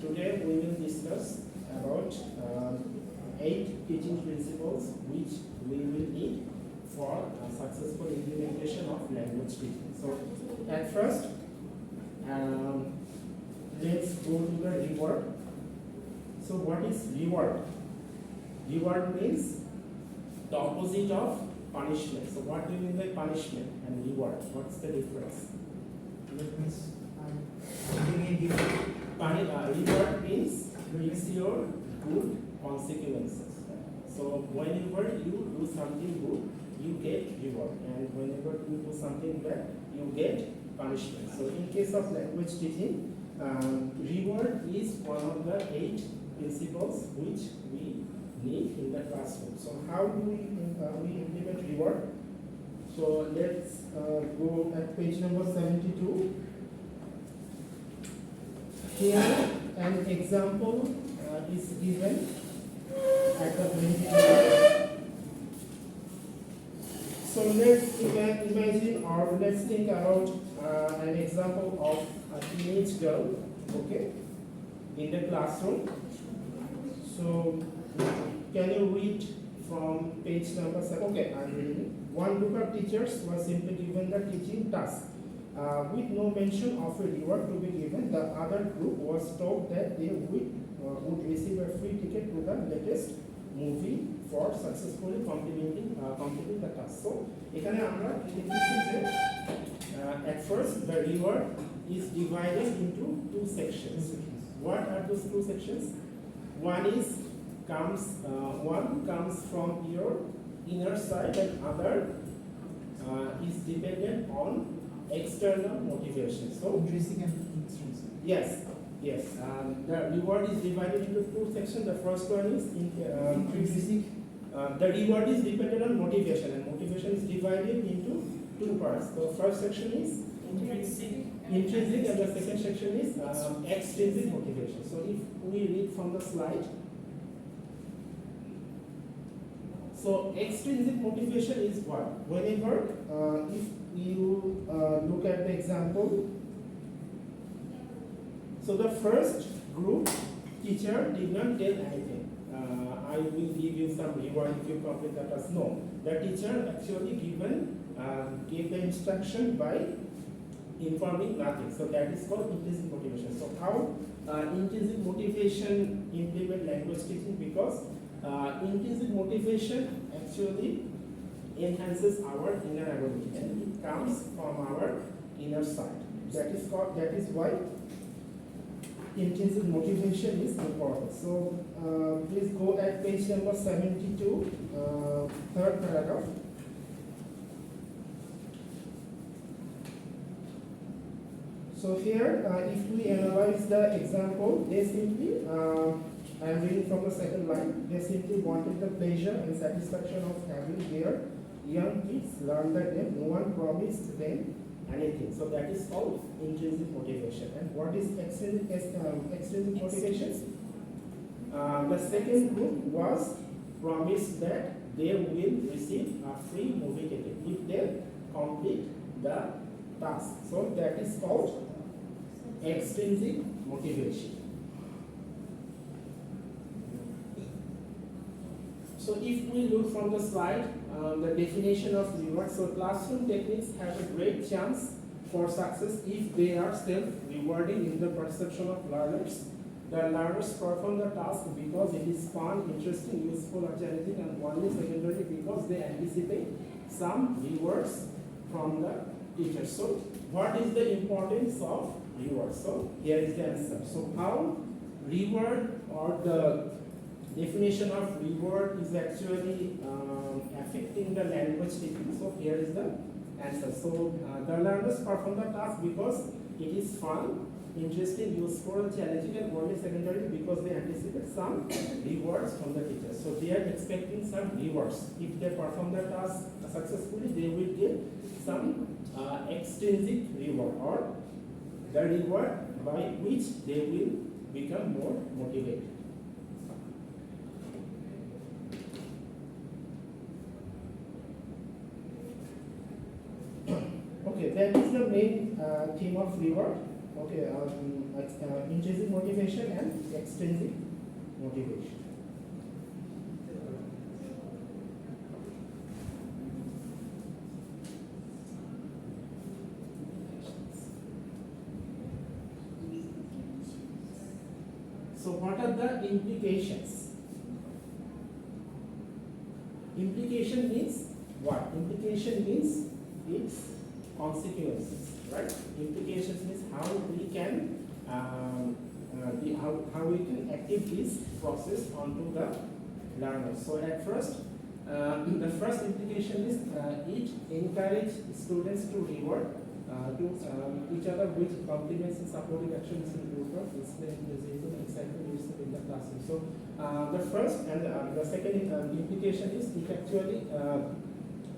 Today we will discuss about 8 teaching principles which we will need for successful implementation of language teaching. So at first, let's go to the reward. So what is reward? Reward means the opposite of punishment. So what do you mean by punishment and reward? What's the difference? That means giving a gift. Reward means brings your good consequences. So whenever you do something good, you get reward, and whenever you do something bad, you get punishment. So in case of language teaching, reward is one of the 8 principles which we need in the classroom. So how do we implement reward? So let's go at page number 72. Here an example is given at the beginning. So let's imagine, or let's think about an example of a teenage girl, okay, in the classroom. So can you read from page number 7? Okay, I'm reading. One group of teachers was simply given the teaching task with no mention of a reward to be given. The other group was told that they would receive a free ticket to the latest movie for successfully completing the task. So এখানে আমরা দেখতেছি যে at first the reward is divided into 2 sections. What are those 2 sections? One comes from your inner side, and other is dependent on external motivation. So Intrinsic and extrinsic. yes. The reward is divided into 2 sections. The first one is intrinsic. The reward is dependent on motivation, and motivation is divided into 2 parts. The first section is intrinsic, and the second section is extrinsic motivation. So if we read from the slide, so extrinsic motivation is what? Whenever, if you look at the example, so the first group teacher did not tell anything. I will give you some reward if you complete the task. No, the teacher actually gave the instruction by informing nothing. So that is called intrinsic motivation. So how intrinsic motivation implement language teaching? Because intrinsic motivation actually enhances our inner ability, and it comes from our inner side. That is why intrinsic motivation is important. So please go at page number 72, third paragraph. So here, if we analyze the example, they simply, I am reading from the second line, they simply wanted the pleasure and satisfaction of having their young kids learn the game. No one promised them anything. So that is called intrinsic motivation. And what is extrinsic motivation? The second group was promised that they will receive a free movie ticket if they complete the task. So that is called extrinsic motivation. So if we look from the slide, the definition of reward. So classroom techniques have a great chance for success if they are self-rewarding in the perception of learners. The learners perform the task because it is fun, interesting, useful, or challenging, and only secondary because they anticipate some rewards from the teacher. So what is the importance of reward? So here is the answer. So how reward, or the definition of reward, is actually affecting the language teaching. So here is the answer. So the learners perform the task because it is fun, interesting, useful, challenging, and only secondary because they anticipate some rewards from the teacher. So they are expecting some rewards. If they perform the task successfully, they will get some extrinsic reward, or the reward by which they will become more motivated. Okay, that is the main theme of reward. Okay, intrinsic motivation and extrinsic motivation. So what are the implications? Implication means what? Implication means its consequences, right? Implications means how we can how we can active this process onto the learner. So at first, the first implication is it encourage students to reward to each other with compliments and supportive actions in group work, inspiring enthusiasm and excitement in the classroom. So the first and the second implication is it actually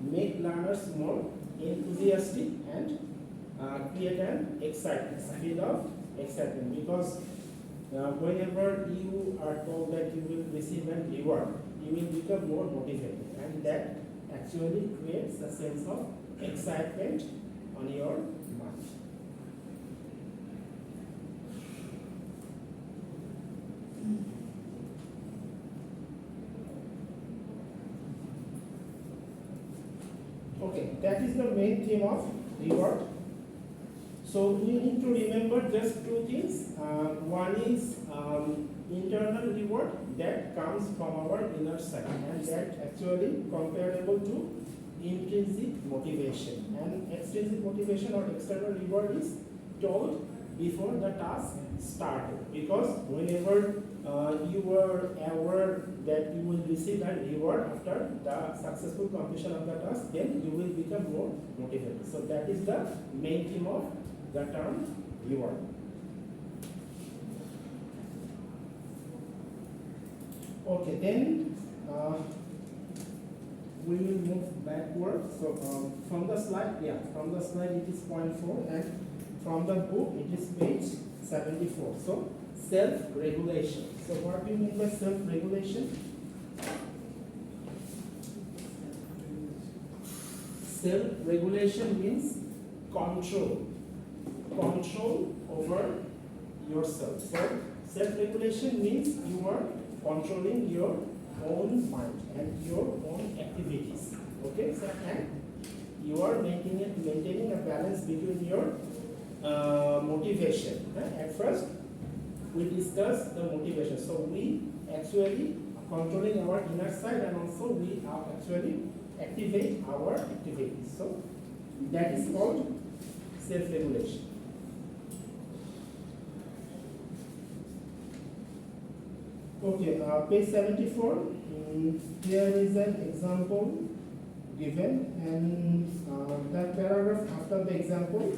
make learners more enthusiastic and create an excitement, feel of excitement, because whenever you are told that you will receive an reward, you will become more motivated, and that actually creates a sense of excitement on your mind. Okay, that is the main theme of reward. So we need to remember just two things. One is internal reward that comes from our inner side, and that actually comparable to intrinsic motivation. And extrinsic motivation or external reward is told before the task started, because whenever you were aware that you will receive a reward after the successful completion of the task, then you will become more motivated. So that is the main theme of the term reward. Okay, then we will move backward. So from the slide, it is point 4, and from the book it is page 74. So self-regulation. So what do you mean by self-regulation? Self-regulation means control over yourself. So self-regulation means you are controlling your own mind and your own activities. Okay, so and you are maintaining a balance between your motivation. At first, we discussed the motivation. So we actually controlling our inner side, and also we are actually activate our activities. So that is called self-regulation. Okay, page 74. Here is an example given, and the paragraph after the example.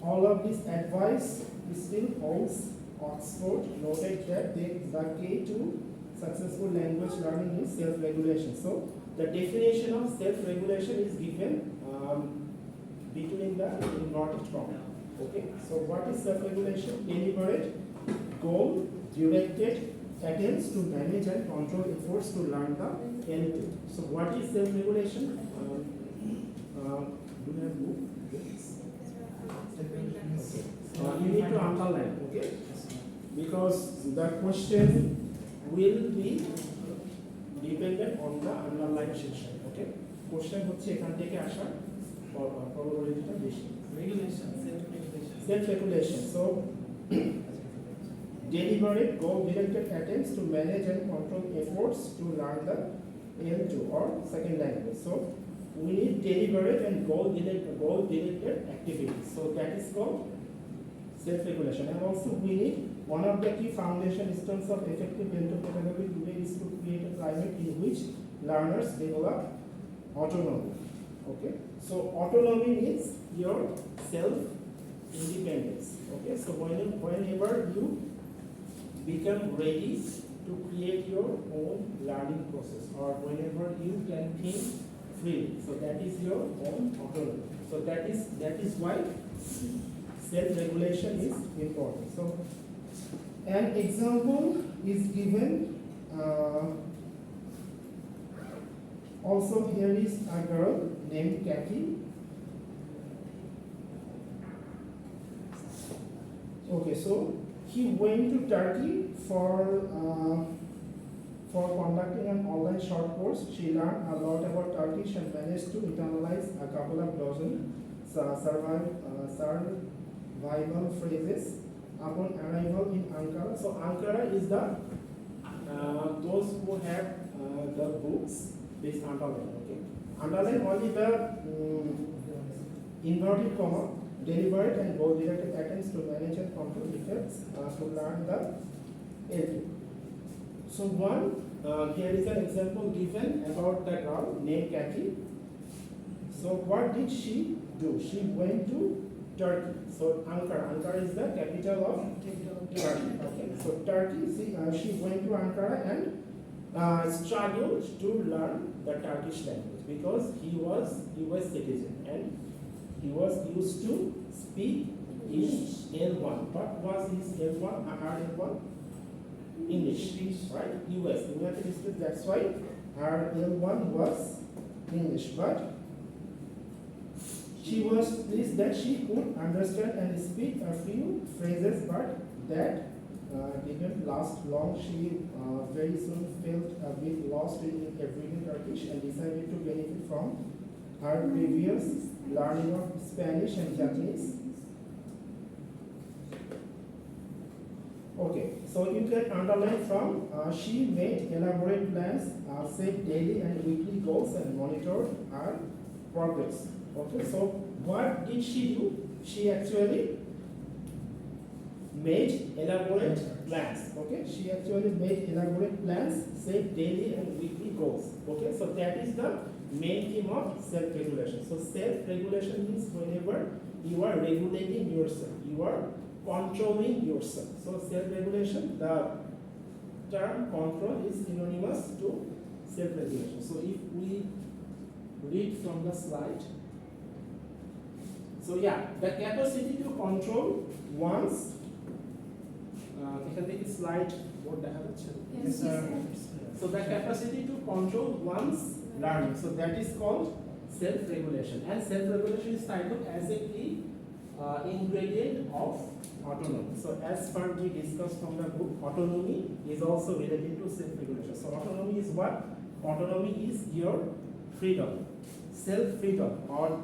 All of this advice still holds. Oxford noted that the key to successful language learning is self-regulation. So the definition of self-regulation is given between the inverted comma. Okay, so what is self-regulation? Deliberate, goal-directed attempts to manage and control efforts to learn the ELT. So what is self-regulation? Do you have book? You need to underline, okay? Because the question will be dependent on the underline section, okay? Question হচ্ছে এখান থেকে আসা probability-টা বেশি. Self-regulation. So deliberate, goal-directed attempts to manage and control efforts to learn the ELT or second language. So we need deliberate and goal-directed activities. So that is called self-regulation. And also we need one of the key foundation stones of effective ELT pedagogy today is to create a climate in which learners develop autonomy. Okay, so autonomy means your self-independence. Okay, so whenever you become ready to create your own learning process, or whenever you can think freely, so that is your own autonomy. So that is why self-regulation is important. So an example is given. Also here is a girl named Kathy. Okay, so he went to Turkey for conducting an online short course. She learned a lot about Turkish and managed to internalize a couple of dozen survival phrases upon arrival in Ankara. So Ankara is the those who have the books, this underline. Okay, underline only the inverted comma, deliberate and goal-directed attempts to manage and control effects to learn the ELT. So here is an example given about the girl named Kathy. So what did she do? She went to Turkey. So Ankara is the capital of Turkey. Okay. So Turkey, she went to Ankara and struggled to learn the Turkish language because he was US citizen and he was used to speak his L1. What was his L1? Her L1? English, right? US, United States. That's why her L1 was English. But she was pleased that she could understand and speak a few phrases, but that didn't last long. She very soon felt a bit lost in everyday Turkish and decided to benefit from her previous learning of Spanish and Japanese. Okay, so you can underline from she made elaborate plans, set daily and weekly goals and monitored her progress. Okay, so what did she do? She actually made elaborate plans. Okay, she actually made elaborate plans, set daily and weekly goals. Okay, so that is the main theme of self-regulation. So self-regulation means whenever you are regulating yourself, you are controlling yourself. So self-regulation, the term control is synonymous to self-regulation. So if we read from the slide, so yeah, the capacity to control one's slide. Yes, sir. So the capacity to control one's learning. So that is called self-regulation, and self-regulation is titled as a key ingredient of autonomy. So as per we discussed from the book, autonomy is also related to self-regulation. So autonomy is what? Autonomy is your freedom, self-freedom, or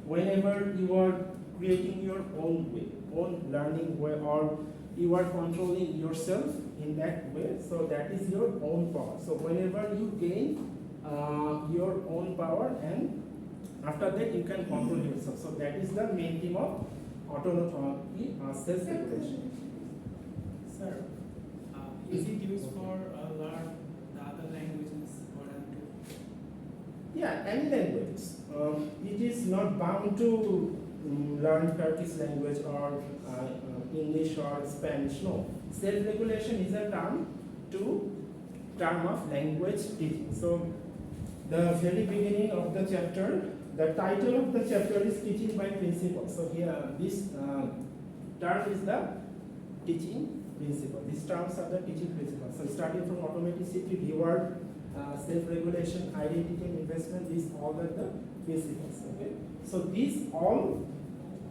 whenever you are creating your own way, own learning way, or you are controlling yourself in that way. So that is your own power. So whenever you gain your own power, and after that you can control yourself. So that is the main theme of autonomy, self-regulation. Sir, is it used for learn the other languages or yeah, any language. It is not bound to learn Turkish language or English or Spanish. No, self-regulation is a term of language teaching. So the very beginning of the chapter, the title of the chapter is teaching by principle. So here this term is the teaching principle. These terms are the teaching principles. So starting from automaticity, reward, self-regulation, identity and investment, these all are the principles. Okay. So these all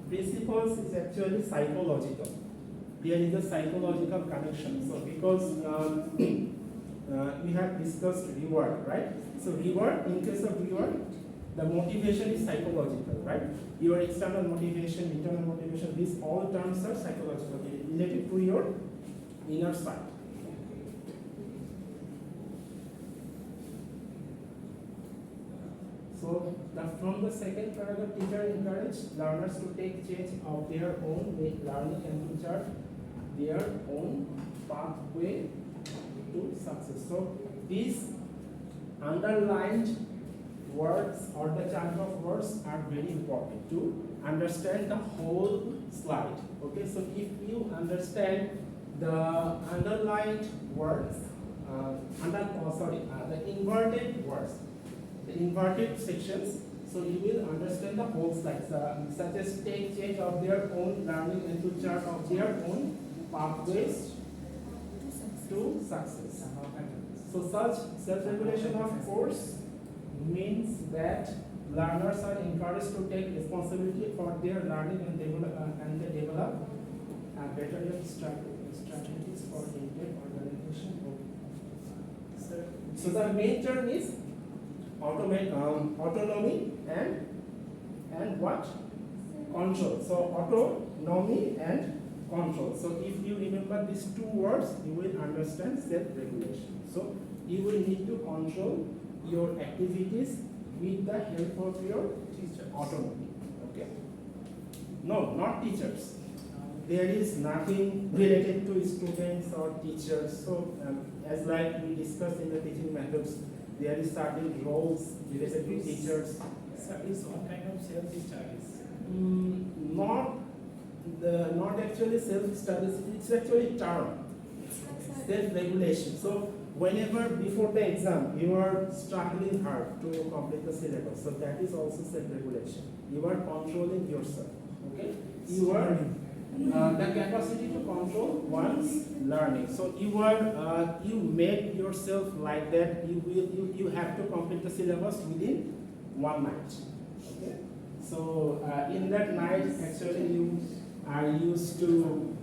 principles is actually psychological. There is a psychological connection. So because we have discussed reward, right? So reward, in case of reward, the motivation is psychological, right? Your external motivation, internal motivation, these all terms are psychological, related to your inner side. So from the second paragraph, teacher encouraged learners to take charge of their own learning and to chart their own pathway to success. So these underlined words or the chunk of words are very important to understand the whole slide. Okay, so if you understand the underlined words, the inverted words, the inverted sections, so you will understand the whole slide, such as take charge of their own learning and to chart of their own pathways to success. So such self-regulation of course means that learners are encouraged to take responsibility for their learning and develop better strategies for EdTech organization. Sir, So the main term is autonomy and what? Control. So autonomy and control. So if you remember these two words, you will understand self-regulation. So you will need to control your activities with the help of your teacher. autonomy. Okay? No, not teachers. There is nothing related to students or teachers. So as like we discussed in the teaching methods, there is certain roles related to teachers. Sir, is one kind of self-studies. Not actually self-studies, it's actually term, self-regulation. So whenever before the exam you are struggling hard to complete the syllabus, so that is also self-regulation. You are controlling yourself. Okay? You are the capacity to control one's learning. So you make yourself like that. You have to complete the syllabus within one night. Okay? So in that night, actually you are used to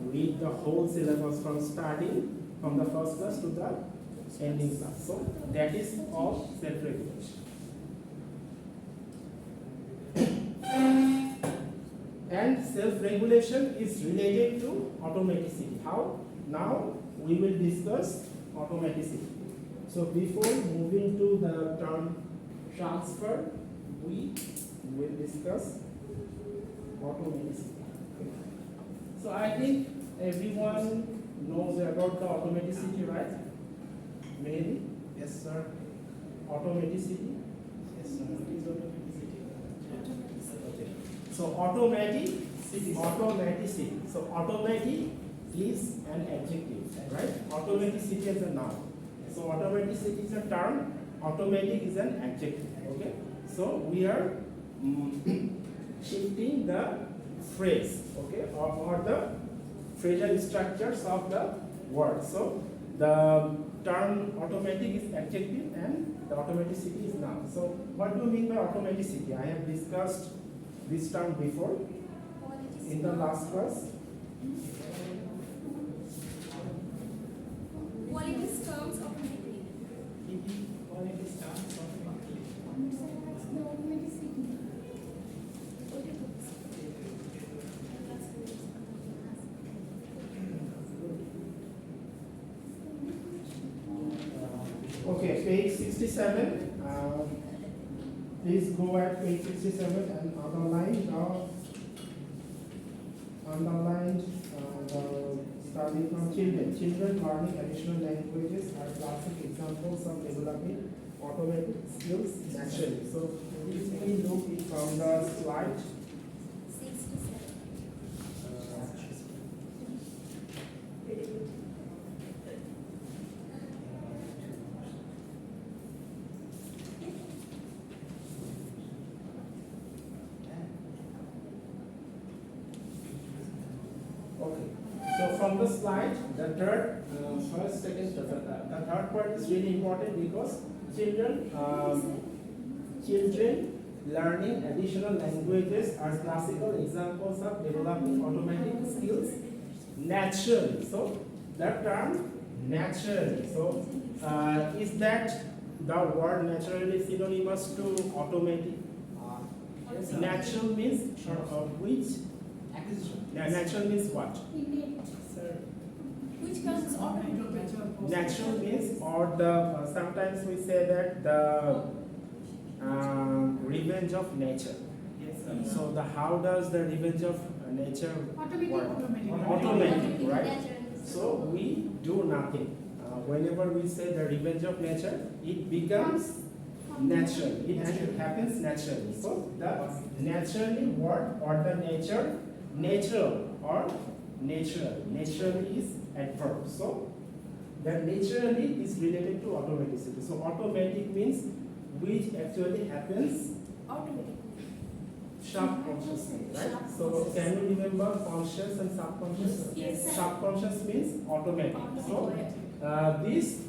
read the whole syllabus from the first class to the ending class. So that is all self-regulation. And self-regulation is related to automaticity. How? Now we will discuss automaticity. So before moving to the term transfer, we will discuss automaticity. So I think everyone knows about the automaticity, right? Maybe? Yes, sir. Automaticity. Yes, sir. What is automaticity? Okay. So automaticity. So automatic is an adjective, right? Automaticity is a noun. So automaticity is a term. Automatic is an adjective. Okay. So we are shifting the phrase, okay, or the phrasal structures of the word. So the term automatic is adjective and the automaticity is noun. So what do you mean by automaticity? I have discussed this term before in the last class. Qualities comes automatically. Quality starts automatically. Okay, page 67. Please go at page 67 and underline study from children. Children learning additional languages are classic examples of developing automatic skills naturally. So if we look it from the slide. 67. Okay. So from the slide, the third, first, second, the third part is really important because children learning additional languages are classical examples of developing automatic skills naturally. So that term naturally. So is that the word naturally synonymous to automatic? Yes, sir. Natural means which? Natural means what? Sir, Which comes automatically. Natural means, or the sometimes we say that the revenge of nature. yes, sir. So how does the revenge of nature work? Automatic. Automatic, right? Naturally. So we do nothing. Whenever we say the revenge of nature, it becomes natural. It happens naturally. So the naturally word or the nature, natural or natural. Naturally is adverb. So the naturally is related to automaticity. So automatic means which actually happens Automatically. subconsciously, right? So can you remember conscious and subconscious? Yes. Subconscious means automatic. So this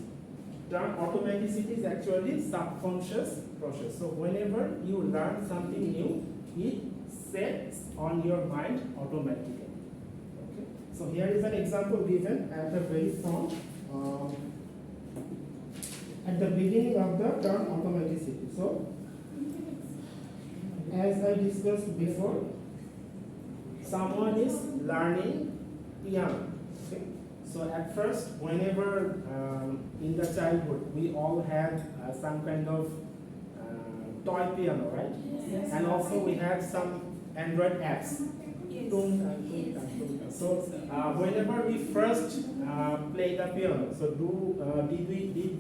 term automaticity is actually subconscious process. So whenever you learn something new, it sets on your mind automatically. So here is an example given at the very front, at the beginning of the term automaticity. So as I discussed before, someone is learning piano. Okay? So at first, whenever in the childhood, we all had some kind of toy piano, right? Yes. And also we had some Android apps. Yes. Tung, tung, tung, tung, tung. So whenever we first play the piano, so did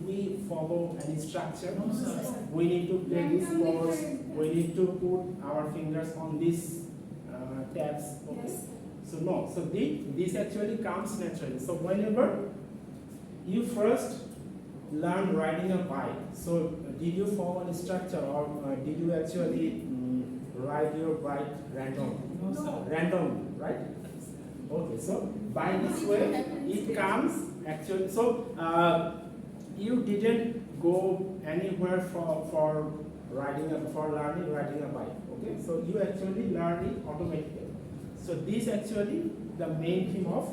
we follow any structure? No, sir. We need to play this chords. We need to put our fingers on these tabs. Okay. Yes. So no. So this actually comes naturally. So whenever you first learn riding a bike, so did you follow any structure, or did you actually ride your bike randomly? No, sir. Randomly, right? Okay, so by this way it comes actually. So you didn't go anywhere for learning riding a bike. Okay, so you actually learn it automatically. So this actually the main theme of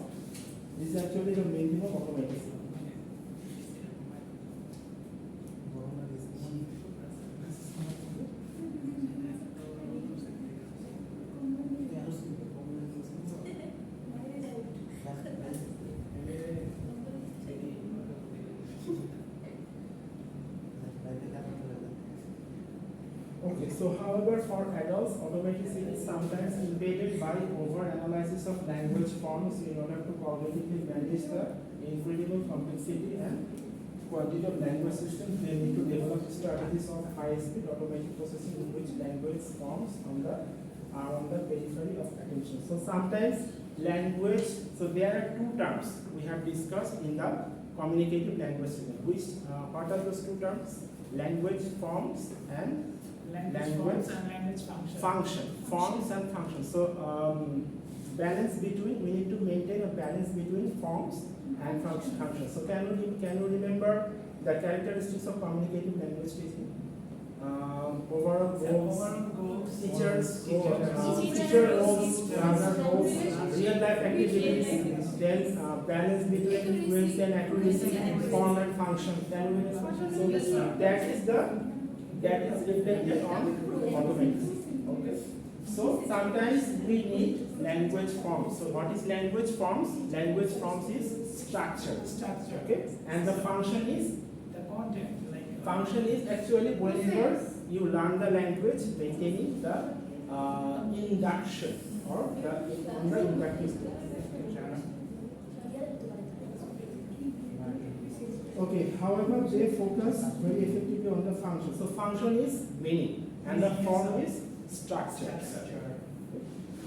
automaticity. Okay, so however, for adults, automaticity is sometimes invaded by over-analysis of language forms in order to cognitively manage the incredible complexity and quantity of language systems. They need to develop strategies of high-speed automatic processing in which language forms are on the periphery of attention. So sometimes language, so there are two terms we have discussed in the communicative language system. What are those two terms? Language forms and Language forms and language function. Forms and functions. So balance between, we need to maintain a balance between forms and functions. So can you remember the characteristics of communicative language teaching? Overall goals, teachers, teacher roles, real life activities, then balance between fluency and accuracy, form and function. So that is reflected on automaticity. Okay. So sometimes we need language forms. So what is language forms? Language forms is structure. Okay. And the function is The content, like function is actually whenever you learn the language, maintaining the induction or the inductive state. Okay, however, they focus very effectively on the function. So function is meaning and the form is structure.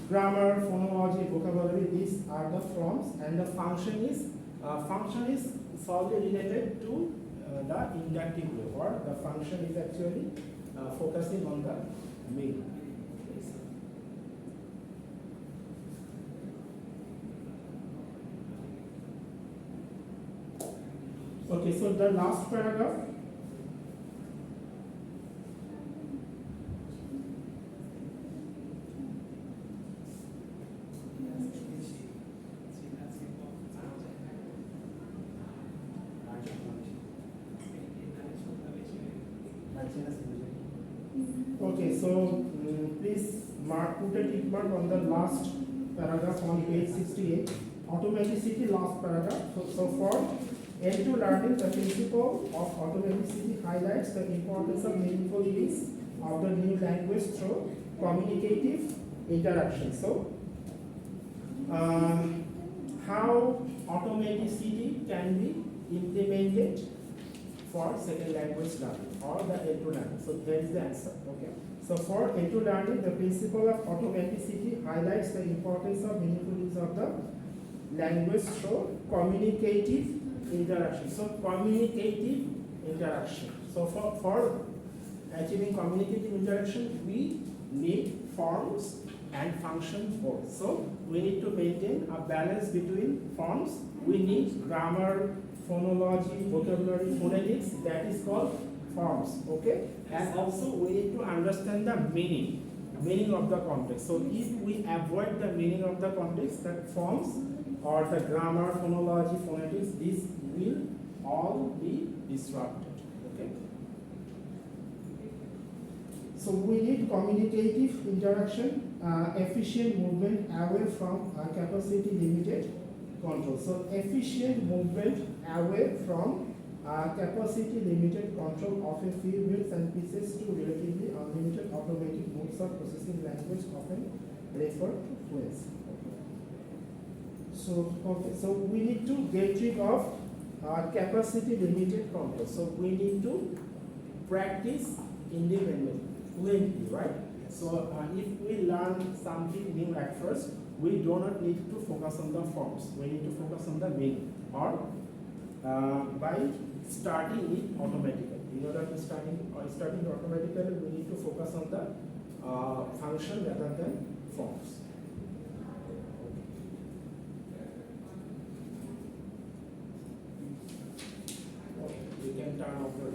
Grammar, phonology, vocabulary, these are the forms, and the function is solely related to the inductive way, or the function is actually focusing on the meaning. Okay, so the last paragraph. Okay, so please put a tick mark on the last paragraph on page 68. Automaticity, last paragraph. So for L2 learning, the principle of automaticity highlights the importance of meaningful use of the new language through communicative interaction. So, how automaticity can be implemented for second language learning or the L2 learning? So, there is the answer. Okay. So, for L2 learning, the principle of automaticity highlights the importance of meaningful use of the language through communicative interaction. So communicative interaction. So for achieving communicative interaction, we need forms and functions both. So we need to maintain a balance between forms. We need grammar, phonology, vocabulary, phonetics. That is called forms. Okay, and also we need to understand the meaning of the context. So if we avoid the meaning of the context, that forms or the grammar, phonology, phonetics, these will all be disrupted. Okay. So we need communicative interaction, efficient movement away from capacity limited control. So efficient movement away from capacity limited control of a few bits and pieces to relatively unlimited automatic modes of processing language, often referred to fluency. So we need to get rid of capacity limited control. So we need to practice independently, fluently, right? So if we learn something new at first, we do not need to focus on the forms. We need to focus on the meaning, or by starting it automatically. In order to starting automatically, we need to focus on the function rather than forms. Okay, you can turn off the